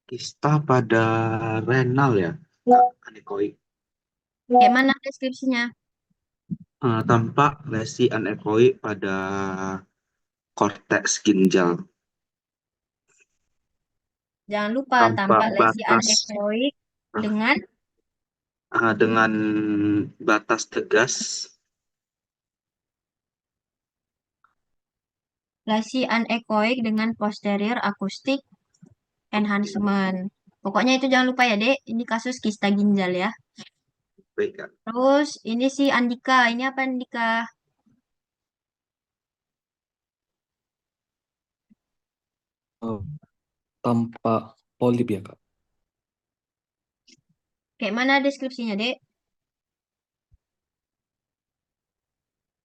Kista pada renal ya, anekoik. Kayak mana deskripsinya? Tampak lesi anekoik pada korteks ginjal. Jangan lupa Tampak tampak lesi batas anekoik eh, dengan dengan batas tegas. lesi anekoik dengan posterior acoustic enhancement. Pokoknya itu jangan lupa ya, Dek. Ini kasus kista ginjal ya. Baik, Kak. Terus ini si Andika. Ini apa Andika? Eh, Tanpa polip ya, Kak. Kayak mana deskripsinya, Dek?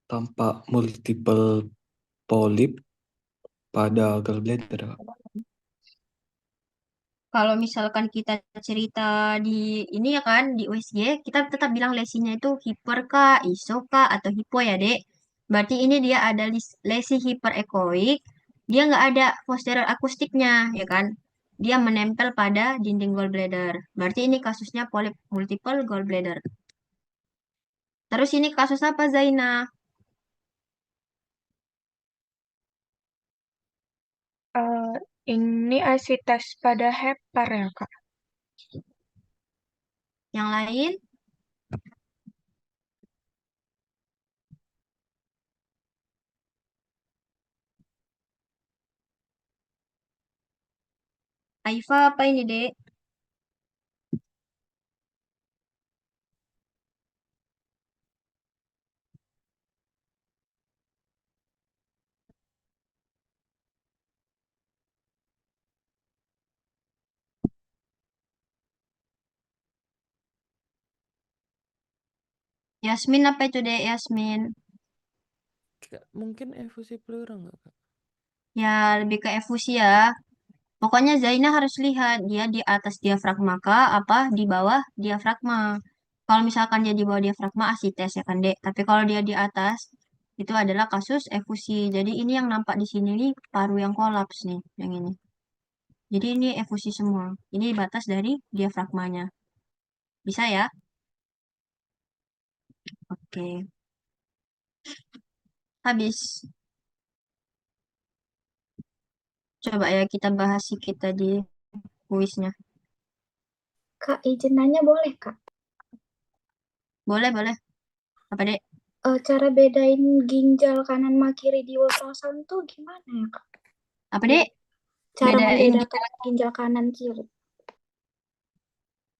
Tanpa multiple polip pada gallbladder, Kak. Kalau misalkan kita cerita di ini ya kan, di USG, kita tetap bilang lesinya itu hiper kah, iso kah, atau hipo ya, Dek. Berarti ini dia ada lesi hiperekoik, dia nggak ada posterior akustiknya, ya kan? Dia menempel pada dinding gallbladder. Berarti ini kasusnya polip multiple gallbladder. Terus ini kasus apa, Zaina? Eh, ini asitas pada hepar ya, Kak? Yang lain? Aifa apa ini, Dek? Yasmin apa itu, Dek? Yasmin. Mungkin efusi pleural nggak, Kak? Ya, lebih ke efusi ya. Pokoknya Zaina harus lihat dia di atas diafragma kah, apa di bawah diafragma. Kalau misalkan dia di bawah diafragma asites ya kan, Dek. Tapi kalau dia di atas itu adalah kasus efusi. Jadi ini yang nampak di sini nih paru yang kolaps nih, yang ini. Jadi ini efusi semua. Ini batas dari diafragmanya. Bisa ya? Oke. Habis. Coba ya kita bahas sedikit tadi kuisnya. Kak, izin nanya boleh, Kak? Boleh, boleh. Apa, Dek? Cara bedain ginjal kanan sama kiri di ultrasound tuh gimana ya, Kak? Apa, Dek? Cara Bedain membedakan ginjal kanan kiri.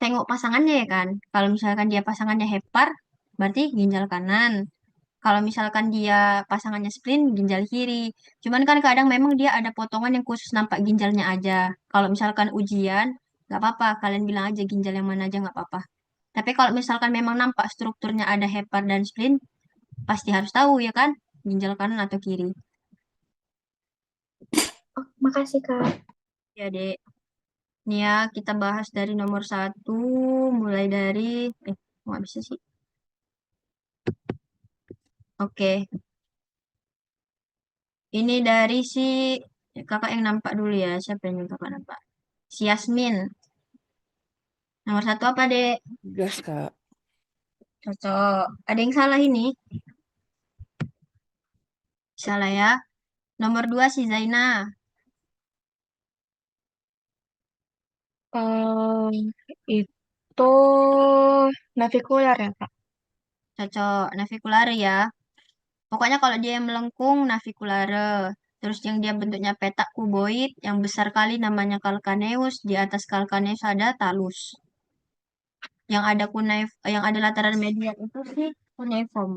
tengok pasangannya ya kan. Kalau misalkan dia pasangannya hepar, berarti ginjal kanan. Kalau misalkan dia pasangannya spleen, ginjal kiri. Cuman kan kadang memang dia ada potongan yang khusus nampak ginjalnya aja. Kalau misalkan ujian, nggak apa-apa. Kalian bilang aja ginjal yang mana aja nggak apa-apa. Tapi kalau misalkan memang nampak strukturnya ada hepar dan spleen, pasti harus tahu ya kan, ginjal kanan atau kiri. Oh, makasih, Kak. Ya, Dek. Nih ya, kita bahas dari nomor satu, mulai dari, nggak bisa sih. Oke. Ini dari si kakak yang nampak dulu ya. Siapa yang kakak nampak? Si Yasmin. Nomor satu apa, Dek? Gas, Kak. Cocok. Ada yang salah ini? Salah ya. Nomor dua si Zaina. Eh, itu navikular ya, Kak? Cocok. Naviculare ya. Pokoknya kalau dia yang melengkung, naviculare. Terus yang dia bentuknya petak kuboid, yang besar kali namanya calcaneus. Di atas calcaneus ada talus. Yang ada lataran medial itu sih cuneiform.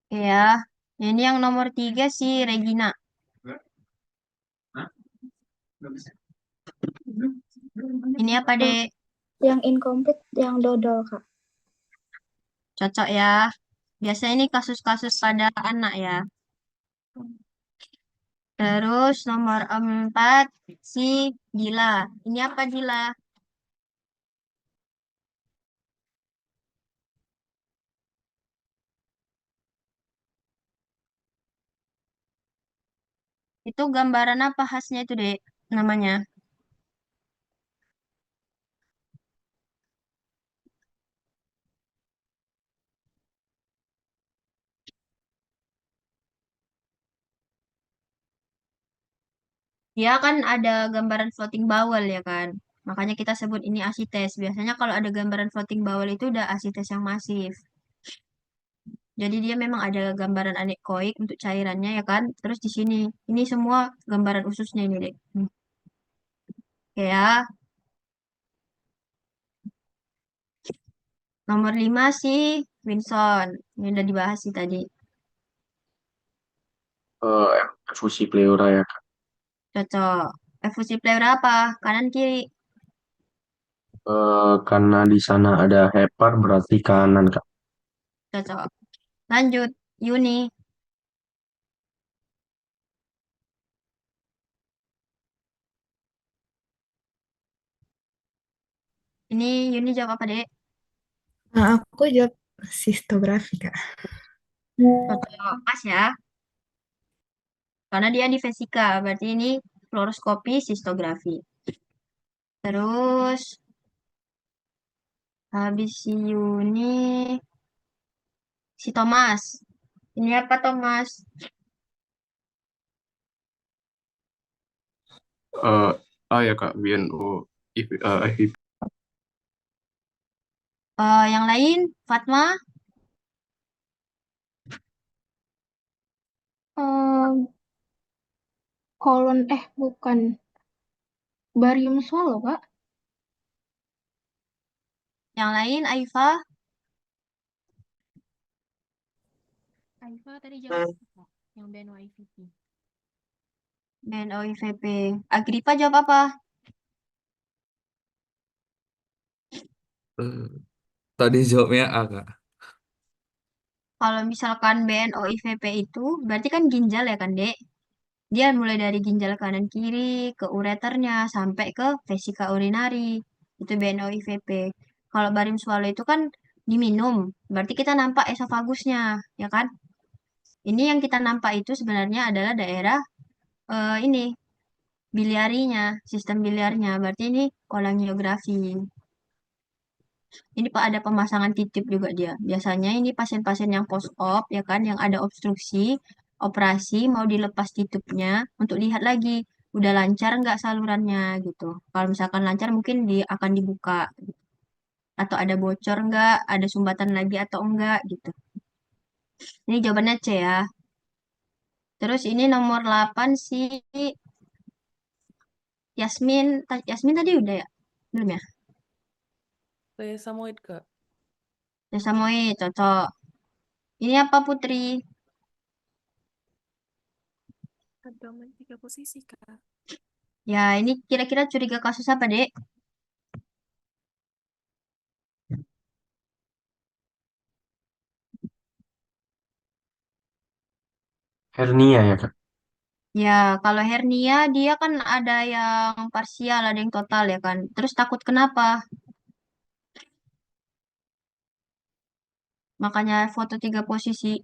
Oke ya. Ini yang nomor tiga si Regina. Ini apa, Eh, Dek? yang incomplete, yang dodol, Kak. Cocok ya. Biasanya ini kasus-kasus pada anak ya. Terus nomor empat si Dila. Ini apa Dila? Itu gambaran apa khasnya itu, Dek? Namanya. Dia kan ada gambaran floating bowel ya kan. Makanya kita sebut ini asites. Biasanya kalau ada gambaran floating bowel itu udah asites yang masif. Jadi dia memang ada gambaran anekoik untuk cairannya ya kan. Terus di sini, ini semua gambaran ususnya ini deh. Oke ya. Nomor 5 sih Winson. Ini udah dibahas sih tadi. Efusi pleura ya Kak. Cocok. Efusi pleura apa? Kanan kiri. Karena di sana ada hepar berarti kanan Kak. Cocok. Lanjut. Yuni. Ini Yuni jawab apa, Dek? Nah, aku jawab sistografi, Kak. Cocok. Pas ya. Karena dia di fisika. Berarti ini fluoroskopi sistografi. Terus habis si Yuni, si Thomas. Ini apa Thomas? Ya Kak, BNO FIP. Yang lain, Fatma, Em, kolon bukan barium swallow, Kak. yang lain, Aifa, Aifa tadi jawab apa? Yang BNYVP. BNOIVP. Agripa jawab apa? Eh, Tadi jawabnya A, Kak. Kalau misalkan BNOIVP itu, berarti kan ginjal ya kan, Dek? Dia mulai dari ginjal kanan kiri ke ureternya sampai ke vesika urinari. Itu BNOIVP. Kalau barium swallow itu kan diminum, berarti kita nampak esofagusnya, ya kan? Ini yang kita nampak itu sebenarnya adalah daerah ini biliarinya, sistem biliarnya. Berarti ini kolangiografi. Ini Pak ada pemasangan titip juga dia. Biasanya ini pasien-pasien yang post-op ya kan, yang ada obstruksi, operasi mau dilepas titipnya untuk lihat lagi udah lancar nggak salurannya gitu. Kalau misalkan lancar mungkin akan dibuka atau ada bocor nggak, ada sumbatan lagi atau enggak gitu. Ini jawabannya C ya. Terus ini nomor 8 sih Yasmin. Yasmin tadi udah ya? Belum ya? Saya samoid, Kak. Sesamoid, cocok. Ini apa Putri? Abdomen 3 posisi, Kak. Ya, ini kira-kira curiga kasus apa, Dek? Hernia ya Kak. Ya, kalau hernia dia kan ada yang parsial, ada yang total ya kan. Terus takut kenapa? Makanya foto 3 posisi.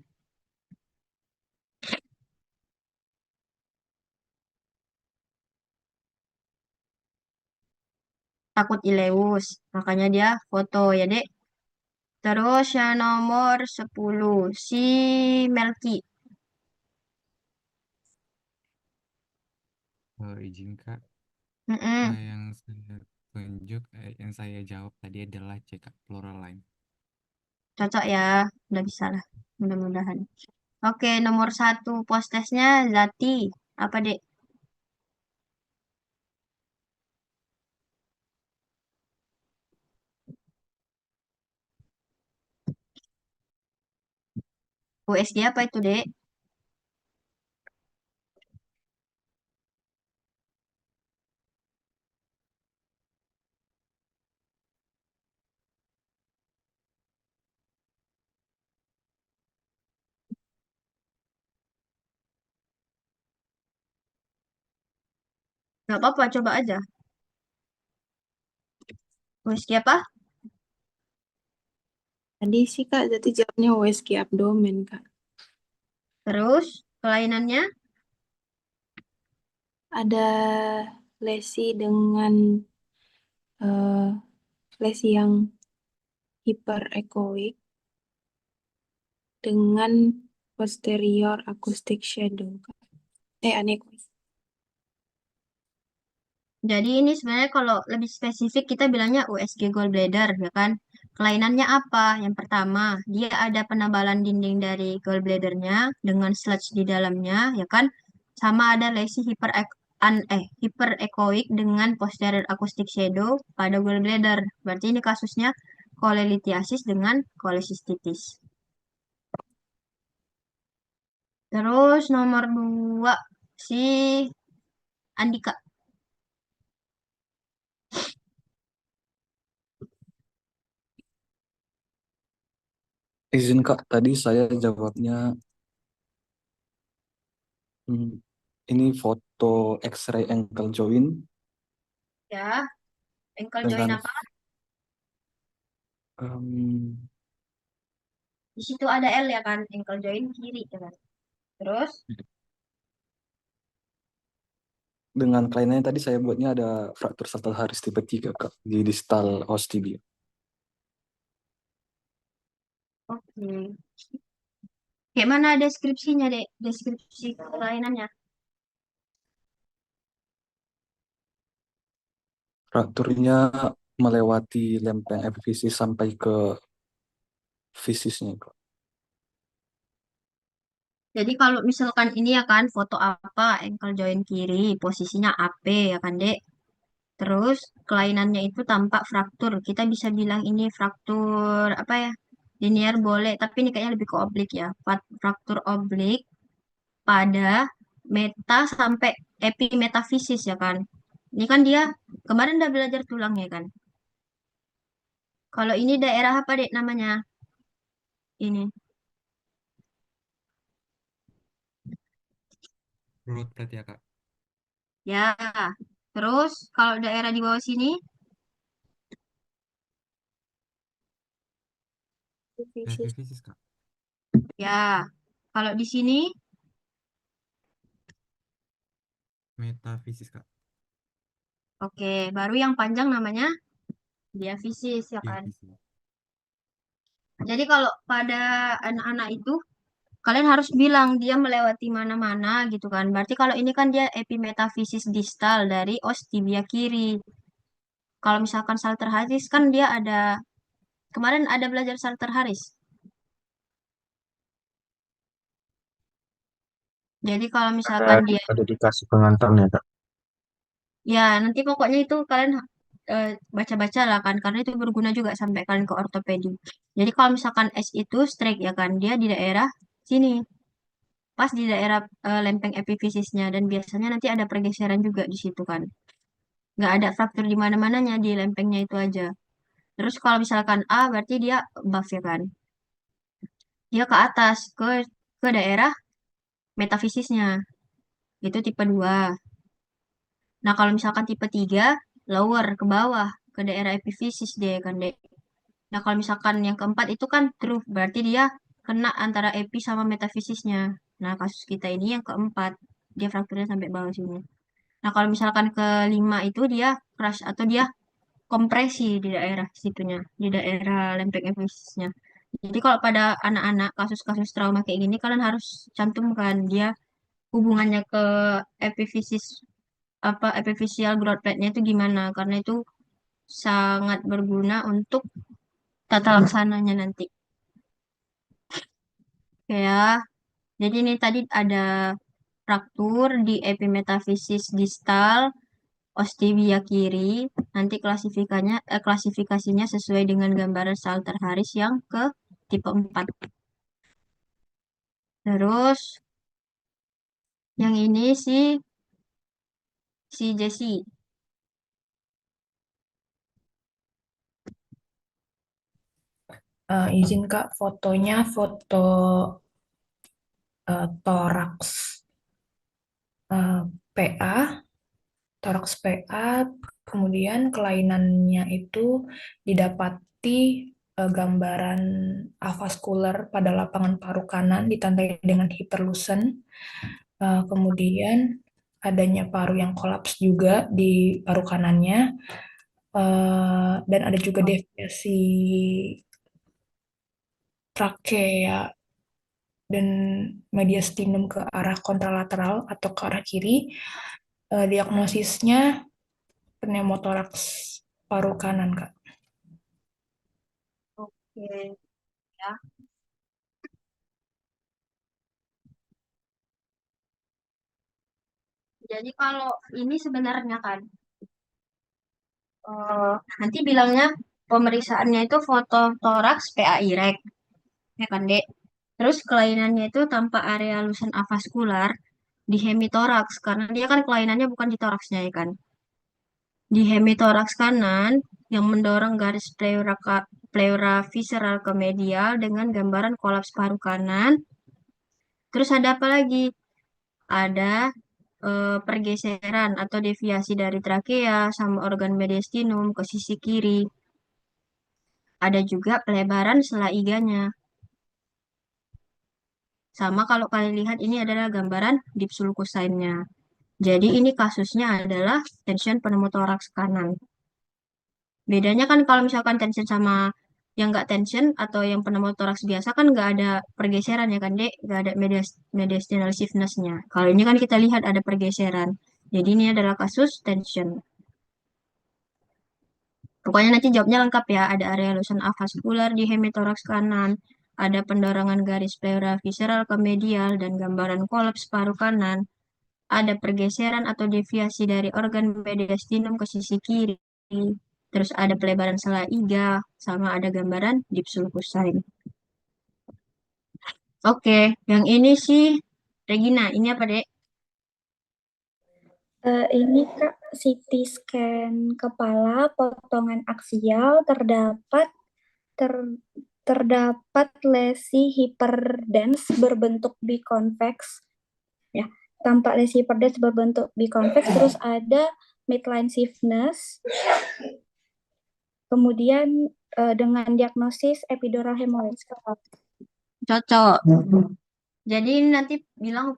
Takut ileus. Makanya dia foto ya, Dek. Terus yang nomor 10 si Melki. Izin Kak, Mm-mm. yang saya tunjuk, yang saya jawab tadi adalah C Kak, plural line. Cocok ya. Udah bisa lah. Mudah-mudahan. Oke, nomor 1 postesnya Zati. Apa, Dek? USG apa itu, Dek? Gak apa-apa, coba aja. USG apa? Tadi sih, Kak, jadi jawabnya USG abdomen, Kak. Terus, kelainannya? Ada lesi dengan lesi yang hiperechoic dengan posterior acoustic shadow, Kak. Anechoic. Jadi ini sebenarnya kalau lebih spesifik kita bilangnya USG gallbladder, ya kan? Kelainannya apa? Yang pertama, dia ada penebalan dinding dari gallbladdernya dengan sludge di dalamnya, ya kan? Sama ada lesi hiperechoic dengan posterior acoustic shadow pada gallbladder. Berarti ini kasusnya cholelithiasis dengan cholecystitis. Terus nomor 2 si Andika. Izin Kak, tadi saya jawabnya ini foto X-ray ankle joint Ya, ankle joint dengan apa? em, Di situ ada L ya kan, ankle joint kiri ya kan. Terus, dengan kelainannya tadi saya buatnya ada fraktur saltaris tipe 3 Kak di distal os tibia. oke. Kayak mana deskripsinya, Dek? Deskripsi kelainannya. Frakturnya melewati lempeng epifisis sampai ke fisisnya Kak. Jadi kalau misalkan ini ya kan, foto apa, ankle joint kiri, posisinya AP ya kan, Dek. Terus, kelainannya itu tampak fraktur. Kita bisa bilang ini fraktur, apa ya, linear boleh, tapi ini kayaknya lebih ke oblik ya. Fraktur oblik pada meta sampai epimetafisis ya kan. Ini kan dia kemarin udah belajar tulang ya kan. Kalau ini daerah apa dek namanya? Ini. Root berarti ya Kak. Ya. Terus kalau daerah di bawah sini, Epifisis Kak. ya. Kalau di sini, Metafisis Kak. oke. Baru yang panjang namanya diafisis ya kan. Diafisis. Jadi kalau pada anak-anak itu kalian harus bilang dia melewati mana-mana gitu kan. Berarti kalau ini kan dia epimetafisis distal dari os tibia kiri. Kalau misalkan Salter Harris kan dia ada kemarin ada belajar Salter Harris. Jadi kalau misalkan dia Ada dikasih pengantarnya Kak. ya nanti pokoknya itu kalian baca-baca lah kan karena itu berguna juga sampai kalian ke ortopedi. Jadi kalau misalkan S itu strike ya kan dia di daerah sini pas di daerah lempeng epifisisnya dan biasanya nanti ada pergeseran juga di situ kan. Nggak ada fraktur di mana-mananya di lempengnya itu aja. Terus kalau misalkan A berarti dia buff ya kan. Dia ke atas ke daerah metafisisnya. Itu tipe 2. Nah, kalau misalkan tipe 3 lower ke bawah ke daerah epifisis deh kan deh. Nah, kalau misalkan yang keempat itu kan true, berarti dia kena antara epi sama metafisisnya. Nah, kasus kita ini yang keempat, dia frakturnya sampai bawah sini. Nah, kalau misalkan kelima itu dia crash atau dia kompresi di daerah situnya, di daerah lempeng epifisisnya. Jadi kalau pada anak-anak kasus-kasus trauma kayak gini kalian harus cantumkan dia hubungannya ke epifisis apa epifisial growth plate-nya itu gimana karena itu sangat berguna untuk tata laksananya nanti. Oke ya. Jadi ini tadi ada fraktur di epimetafisis distal ostibia kiri. Nanti klasifikasinya sesuai dengan gambaran Salter Harris yang ke tipe 4. Terus yang ini si Jessie. Izin Kak, fotonya foto toraks PA, toraks PA, kemudian kelainannya itu didapati gambaran avaskular pada lapangan paru kanan ditandai dengan hiperlusen, kemudian adanya paru yang kolaps juga di paru kanannya, dan ada juga deviasi trakea dan mediastinum ke arah kontralateral atau ke arah kiri. Diagnosisnya pneumotoraks paru kanan, Kak. Oke, ya. Jadi kalau ini sebenarnya kan, nanti bilangnya pemeriksaannya itu foto toraks PAI rek, ya kan Dek? Terus kelainannya itu tanpa area lusen avaskular di hemitoraks, karena dia kan kelainannya bukan di toraksnya ya kan. Di hemitoraks kanan yang mendorong garis pleura visceral ke medial dengan gambaran kolaps paru kanan. Terus ada apa lagi? Ada pergeseran atau deviasi dari trakea sama organ mediastinum ke sisi kiri. Ada juga pelebaran sela iganya. Sama kalau kalian lihat ini adalah gambaran deep sulcus sign-nya. Jadi ini kasusnya adalah tension pneumotoraks kanan. Bedanya kan kalau misalkan tension sama yang nggak tension atau yang pneumotoraks biasa kan nggak ada pergeseran ya kan Dek, nggak ada mediastinal stiffness-nya. Kalau ini kan kita lihat ada pergeseran. Jadi ini adalah kasus tension. Pokoknya nanti jawabnya lengkap ya. Ada area lusen avaskular di hemitoraks kanan, ada pendorongan garis pleura visceral ke medial dan gambaran kolaps paru kanan, ada pergeseran atau deviasi dari organ mediastinum ke sisi kiri, terus ada pelebaran sela iga, sama ada gambaran deep sulcus sign. Oke, yang ini sih Regina, ini apa Dek? Ini Kak, CT scan kepala potongan aksial terdapat lesi hiperdens berbentuk biconvex. Ya, tampak lesi hiperdens berbentuk biconvex, terus ada midline stiffness. Kemudian dengan diagnosis epidural hemorrhage. Cocok. Jadi ini nanti bilang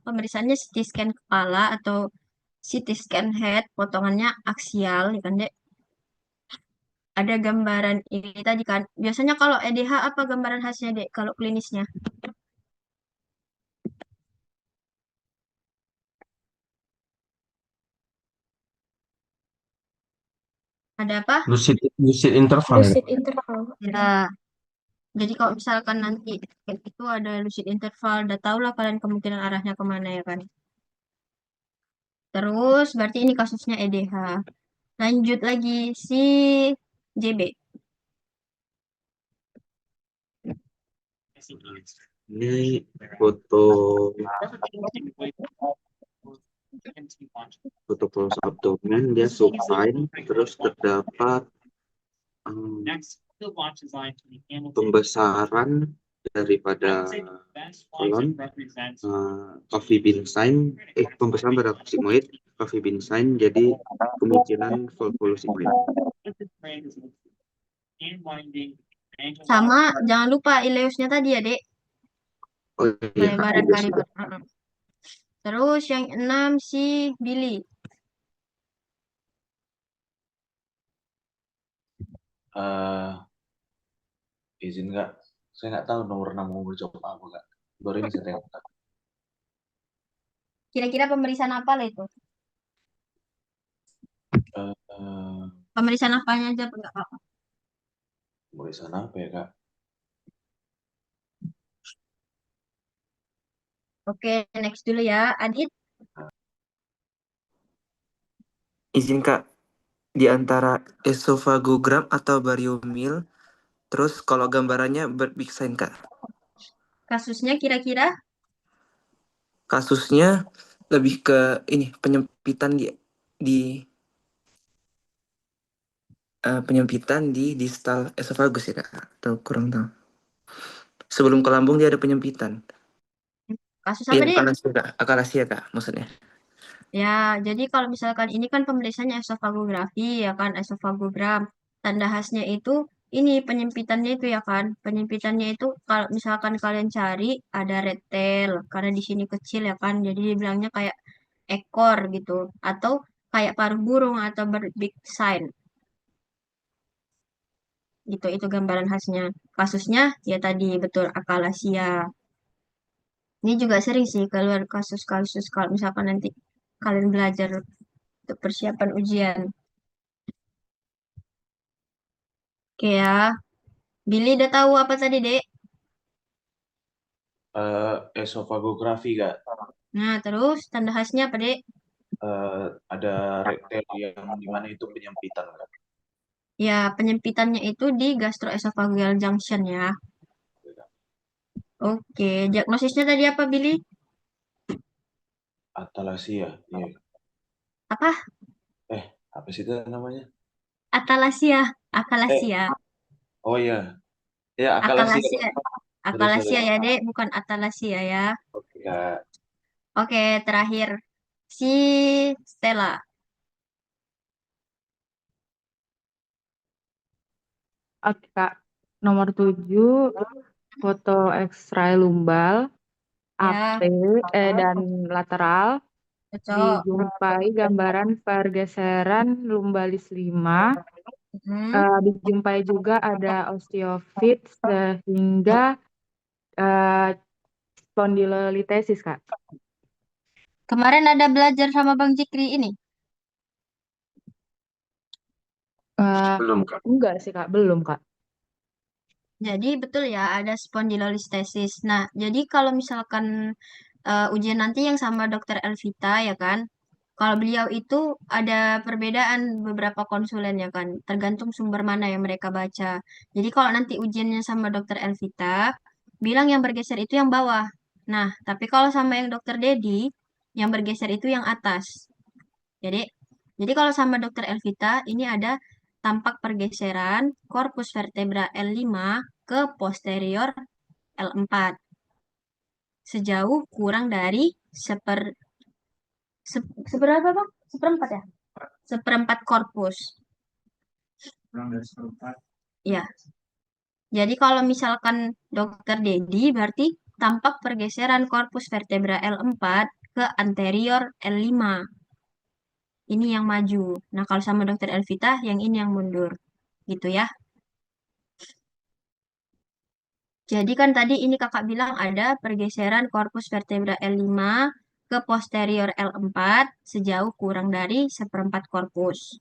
pemeriksaannya CT scan kepala atau CT scan head, potongannya aksial, ya kan Dek? Ada gambaran ini tadi kan. Biasanya kalau EDH apa gambaran khasnya Dek, kalau klinisnya? Ada apa? lucid interval. Lucid interval. Ya. Jadi kalau misalkan nanti itu ada lucid interval, udah tau lah kalian kemungkinan arahnya kemana ya kan. Terus berarti ini kasusnya EDH. Lanjut lagi si JB. Ini foto polos abdomen, dia supine, terus terdapat pembesaran daripada kolon, coffee bean sign, pembesaran pada sigmoid, coffee bean sign, jadi kemungkinan volvulus sigmoid. Sama jangan lupa ileusnya tadi ya Dek. Oh iya, Pelebaran kaliber. Terus yang 6 si Billy. Izin Kak, saya nggak tahu nomor 6 mau jawab apa Kak. Baru ini saya tengok Kak. Kira-kira pemeriksaan apa lah itu? Eh, Pemeriksaan apanya aja enggak apa-apa. Pemeriksaan apa ya Kak? Oke, next dulu ya. Adit, Izin Kak, di antara esofagogram atau bariomil, terus kalau gambarannya big sign Kak. kasusnya kira-kira? Kasusnya lebih ke ini penyempitan penyempitan di distal esofagus ya Kak, atau kurang tahu. Sebelum ke lambung dia ada penyempitan. Kasus apa Iya, Dek? akalasia Kak maksudnya. Ya, jadi kalau misalkan ini kan pemeriksaannya esofagografi ya kan, esofagogram. Tanda khasnya itu ini penyempitannya itu ya kan. Penyempitannya itu kalau misalkan kalian cari ada red tail karena di sini kecil ya kan. Jadi dibilangnya kayak ekor gitu atau kayak paruh burung atau big sign. Gitu itu gambaran khasnya. Kasusnya ya tadi betul akalasia. Ini juga sering sih keluar kasus-kasus kalau misalkan nanti kalian belajar untuk persiapan ujian. Oke ya. Billy udah tahu apa tadi, Dek? Esofagografi, Kak. Nah, terus tanda khasnya apa, Dek? Ada rektel yang dimana itu penyempitan, Kak. Ya, penyempitannya itu di gastroesophageal junction ya. Oke, diagnosisnya tadi apa, Billy? Atalasia, iya. Apa? Apa sih itu namanya? Atalasia. Akalasia. Oh iya. Ya, akalasia. Akalasia. Sorry, Akalasia sorry. ya, Dek, bukan atalasia ya. Oke, Kak. Oke, terakhir si Stella. Oke, Kak. Nomor 7, foto X-ray lumbal, Ya, AP, dan lateral. cocok. Dijumpai gambaran pergeseran lumbalis 5. Dijumpai juga ada osteofit sehingga spondylolitesis, Kak. Kemarin ada belajar sama Bang Jikri ini. Belum, Kak. Enggak sih, Kak. Belum, Kak. Jadi betul ya ada spondylolistesis. Nah, jadi kalau misalkan ujian nanti yang sama Dokter Elvita ya kan, kalau beliau itu ada perbedaan beberapa konsulen ya kan, tergantung sumber mana yang mereka baca. Jadi kalau nanti ujiannya sama Dokter Elvita, bilang yang bergeser itu yang bawah. Nah, tapi kalau sama yang Dokter Dedi, yang bergeser itu yang atas. Jadi kalau sama Dokter Elvita, ini ada tampak pergeseran korpus vertebra L5 ke posterior L4 sejauh kurang dari seberapa Bang? Seperempat ya? Seperempat korpus. Kurang dari seperempat. Ya. Jadi kalau misalkan Dokter Dedi berarti tampak pergeseran korpus vertebra L4 ke anterior L5. Ini yang maju. Nah, kalau sama Dokter Elvita, yang ini yang mundur. Gitu ya. Jadi kan tadi ini kakak bilang ada pergeseran korpus vertebra L5 ke posterior L4 sejauh kurang dari seperempat korpus.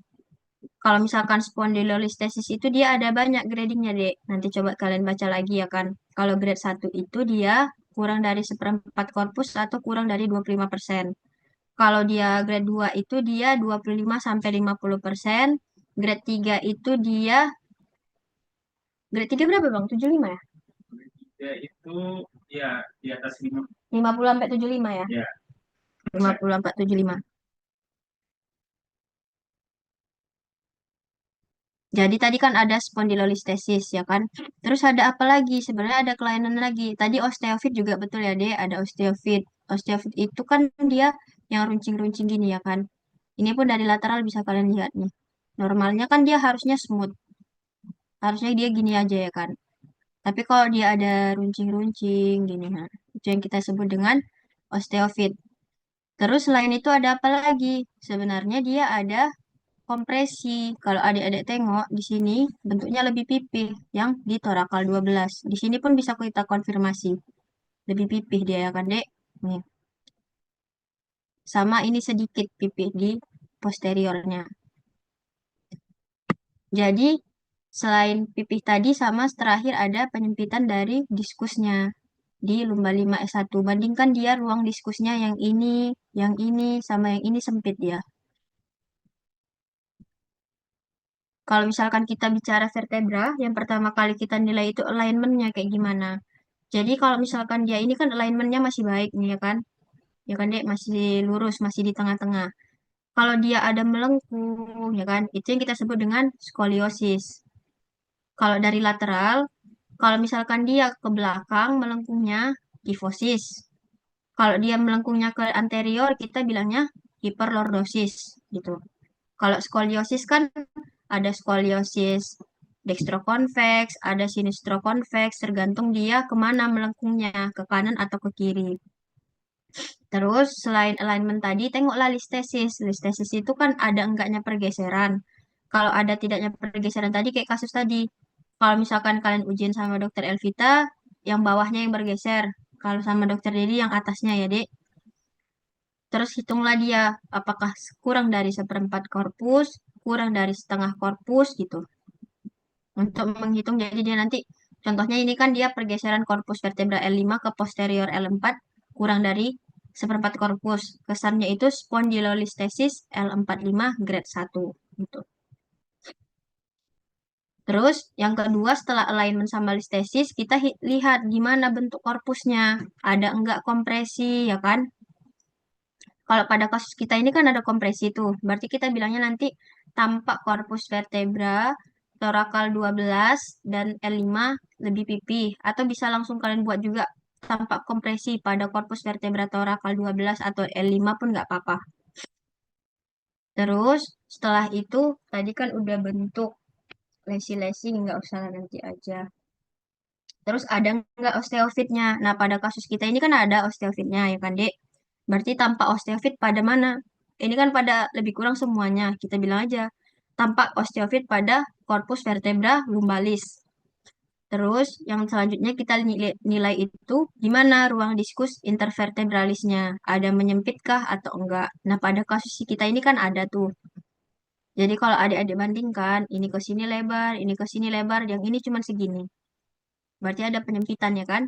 Kalau misalkan spondylolistesis itu dia ada banyak gradingnya, Dek. Nanti coba kalian baca lagi ya kan. Kalau grade 1 itu dia kurang dari seperempat korpus atau kurang dari 25%. Kalau dia grade 2 itu dia 25-50%. Grade 3 itu dia grade 3 berapa Bang? 75 ya? Ya, itu ya di atas 50-75 ya? Ya. 50-75. Jadi tadi kan ada spondylolistesis ya kan. Terus ada apa lagi? Sebenarnya ada kelainan lagi. Tadi osteofit juga betul ya, Dek. Ada osteofit. Osteofit itu kan dia yang runcing-runcing gini ya kan. Ini pun dari lateral bisa kalian lihat nih. Normalnya kan dia harusnya smooth. Harusnya dia gini aja ya kan. Tapi kalau dia ada runcing-runcing gini, nah, itu yang kita sebut dengan osteofit. Terus selain itu ada apa lagi? Sebenarnya dia ada kompresi. Kalau adik-adik tengok di sini bentuknya lebih pipih yang di torakal 12. Di sini pun bisa kita konfirmasi. Lebih pipih dia ya kan, Dek? Nih. Sama ini sedikit pipih di posteriornya. Jadi selain pipih tadi sama terakhir ada penyempitan dari diskusnya di lumba 5S1. Bandingkan dia ruang diskusnya yang ini, sama yang ini sempit ya. Kalau misalkan kita bicara vertebra, yang pertama kali kita nilai itu alignment-nya kayak gimana. Jadi kalau misalkan dia ini kan alignment-nya masih baik nih ya kan. Ya kan Dek, masih lurus, masih di tengah-tengah. Kalau dia ada melengkung ya kan, itu yang kita sebut dengan skoliosis. Kalau dari lateral, kalau misalkan dia ke belakang melengkungnya kifosis. Kalau dia melengkungnya ke anterior, kita bilangnya hiperlordosis gitu. Kalau skoliosis kan ada skoliosis dextroconvex, ada sinistroconvex, tergantung dia kemana melengkungnya, ke kanan atau ke kiri. Terus selain alignment tadi, tengoklah listesis. Listesis itu kan ada enggaknya pergeseran. Kalau ada tidaknya pergeseran tadi kayak kasus tadi. Kalau misalkan kalian ujian sama dokter Elvita, yang bawahnya yang bergeser. Kalau sama dokter Dedi yang atasnya ya, Dek. Terus hitunglah dia apakah kurang dari 1/4 korpus, kurang dari setengah korpus gitu. Untuk menghitung, jadi dia nanti, contohnya ini kan dia pergeseran korpus vertebra L5 ke posterior L4 kurang dari 1/4 korpus. Kesannya itu spondylolistesis L45 grade 1 gitu. Terus yang kedua setelah alignment sama listesis, kita lihat gimana bentuk korpusnya. Ada enggak kompresi ya kan? Kalau pada kasus kita ini kan ada kompresi tuh. Berarti kita bilangnya nanti tampak korpus vertebra torakal 12 dan L5 lebih pipih. Atau bisa langsung kalian buat juga tampak kompresi pada korpus vertebra torakal 12 atau L5 pun nggak apa-apa. Terus setelah itu tadi kan udah bentuk lesi-lesi, nggak usah nanti aja. Terus ada nggak osteofitnya? Nah pada kasus kita ini kan ada osteofitnya ya kan Dek? Berarti tampak osteofit pada mana? Ini kan pada lebih kurang semuanya. Kita bilang aja tampak osteofit pada korpus vertebra lumbalis. Terus yang selanjutnya kita nilai itu gimana ruang diskus intervertebralisnya. Ada menyempitkah atau enggak? Nah pada kasus kita ini kan ada tuh. Jadi kalau adik-adik bandingkan, ini ke sini lebar, ini ke sini lebar, yang ini cuma segini. Berarti ada penyempitan ya kan?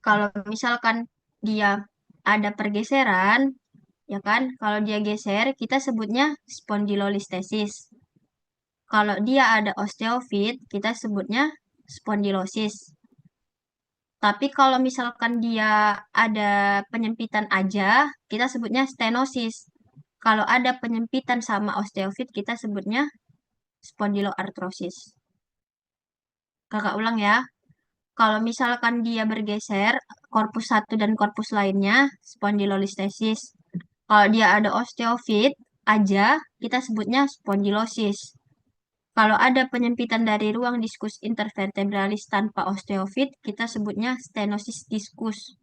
Kalau misalkan dia ada pergeseran, ya kan? Kalau dia geser, kita sebutnya spondylolistesis. Kalau dia ada osteofit, kita sebutnya spondylosis. Tapi kalau misalkan dia ada penyempitan aja, kita sebutnya stenosis. Kalau ada penyempitan sama osteofit, kita sebutnya spondyloartrosis. Kakak ulang ya. Kalau misalkan dia bergeser, korpus satu dan korpus lainnya, spondylolistesis. Kalau dia ada osteofit aja, kita sebutnya spondylosis. Kalau ada penyempitan dari ruang diskus intervertebralis tanpa osteofit, kita sebutnya stenosis diskus.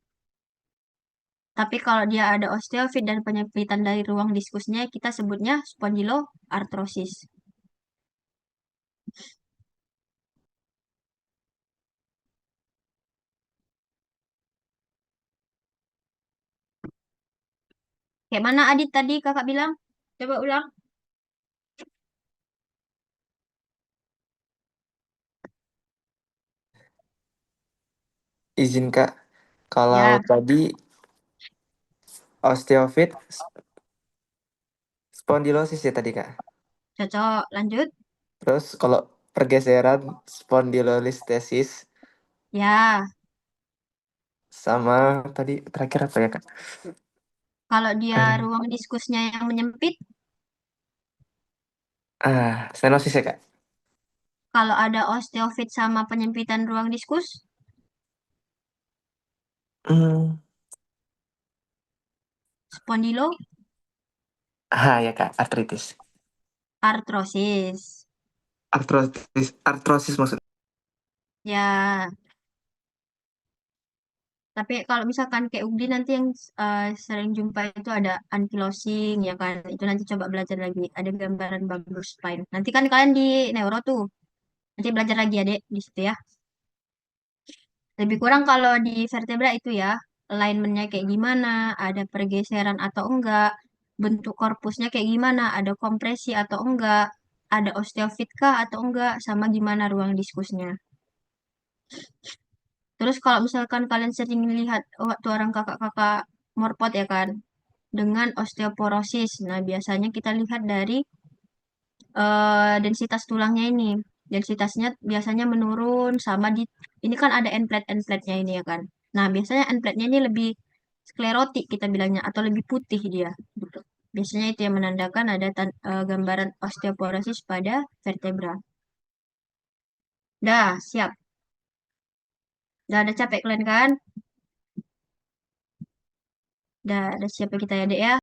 Tapi kalau dia ada osteofit dan penyempitan dari ruang diskusnya, kita sebutnya spondyloartrosis. Kayak mana Adit tadi kakak bilang? Coba ulang. Izin Kak, kalau Ya, tadi osteofit spondylosis ya tadi Kak. cocok. Lanjut. Terus kalau pergeseran spondylolistesis Ya, sama tadi terakhir apa ya Kak? kalau dia Eh, ruang diskusnya yang menyempit, stenosis ya Kak? kalau ada osteofit sama penyempitan ruang diskus, Hmm, spondilo ya Kak, artritis. artrosis. Artrosis maksudnya. Ya, tapi kalau misalkan kayak Ugdi nanti yang sering jumpa itu ada ankylosing ya kan. Itu nanti coba belajar lagi. Ada gambaran bagus spine. Nanti kan kalian di neuro tuh. Nanti belajar lagi ya, Dek, di situ ya. Lebih kurang kalau di vertebra itu ya, alignmentnya kayak gimana, ada pergeseran atau enggak, bentuk korpusnya kayak gimana, ada kompresi atau enggak, ada osteofit kah atau enggak, sama gimana ruang diskusnya. Terus kalau misalkan kalian sering lihat waktu orang kakak-kakak morpot ya kan, dengan osteoporosis. Nah, biasanya kita lihat dari densitas tulangnya ini. Densitasnya biasanya menurun sama di ini kan ada end plate-nya ini ya kan. Nah, biasanya end plate-nya ini lebih sklerotik kita bilangnya atau lebih putih dia gitu. Biasanya itu yang menandakan ada gambaran osteoporosis pada vertebra. Dah, siap. Dah ada capek kalian kan? Dah ada siap kita ya, Dek ya.